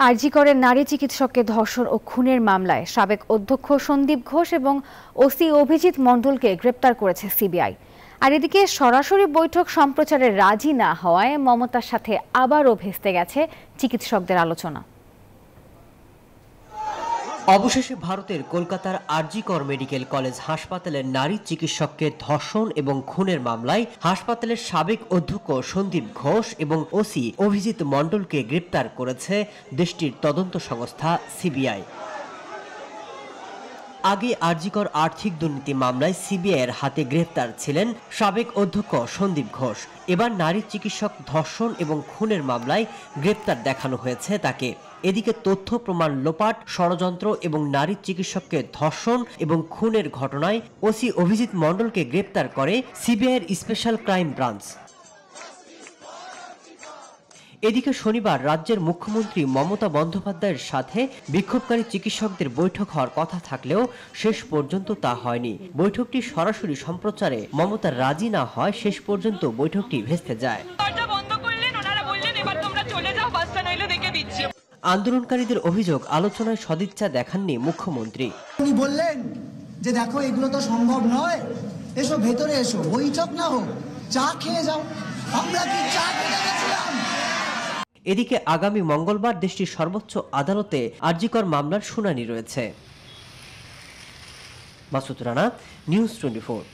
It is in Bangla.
আরজি করের নারী চিকিৎসককে ধর্ষণ ও খুনের মামলায় সাবেক অধ্যক্ষ সন্দীপ ঘোষ এবং ওসি অভিজিৎ মণ্ডলকে গ্রেপ্তার করেছে সিবিআই। আর এদিকে সরাসরি বৈঠক সম্প্রচারে রাজি না হওয়ায় মমতার সাথে আবারও ভেস্তে গেছে চিকিৎসকদের আলোচনা। অবশেষে ভারতের কলকাতার আরজি কর মেডিকেল কলেজ হাসপাতালের নারী চিকিৎসককে ধর্ষণ এবং খুনের মামলায় হাসপাতালের সাবেক অধ্যক্ষ সন্দীপ ঘোষ এবং ওসি অভিজিৎ মণ্ডলকে গ্রেপ্তার করেছে দেশটির তদন্ত সংস্থা সিবিআই। আগে আরজিকর আর্থিক দুর্নীতি মামলায় সিবিআইয়ের হাতে গ্রেফতার ছিলেন সাবেক অধ্যক্ষ সন্দীপ ঘোষ। এবার নারী চিকিৎসক ধর্ষণ এবং খুনের মামলায় গ্রেপ্তার দেখানো হয়েছে তাকে। এদিকে তথ্য প্রমাণ লোপাট, ষড়যন্ত্র এবং নারী চিকিৎসককে ধর্ষণ এবং খুনের ঘটনায় ওসি অভিজিৎ মণ্ডলকে গ্রেপ্তার করে সিবিআইয়ের স্পেশাল ক্রাইম ব্রাঞ্চ। এদিকে শনিবার রাজ্যের মুখ্যমন্ত্রী মমতা বন্দ্যোপাধ্যায়ের সাথে বিক্ষোভকারী চিকিৎসকদের বৈঠক হওয়ার কথা থাকলেও শেষ পর্যন্ত তা হয়নি। বৈঠকটি সরাসরি সম্প্রচারে মমতা রাজি না হয় শেষ পর্যন্ত বৈঠকটি ভেস্তে যায়। আন্দোলনকারীদের অভিযোগ, আলোচনায় সদিচ্ছা দেখাননি মুখ্যমন্ত্রী। উনি বললেন যে দেখো এগুলো তো সম্ভব নয়, এসো ভেতরে এসো, বৈঠক না হোক, চা খেয়ে যাও। আমরা কি চা খেতে গেছিলাম? এদিকে আগামী মঙ্গলবার দেশটির সর্বোচ্চ আদালতে আরজিকর মামলার শুনানি রয়েছে। মাসুদ রানা, নিউজ 24।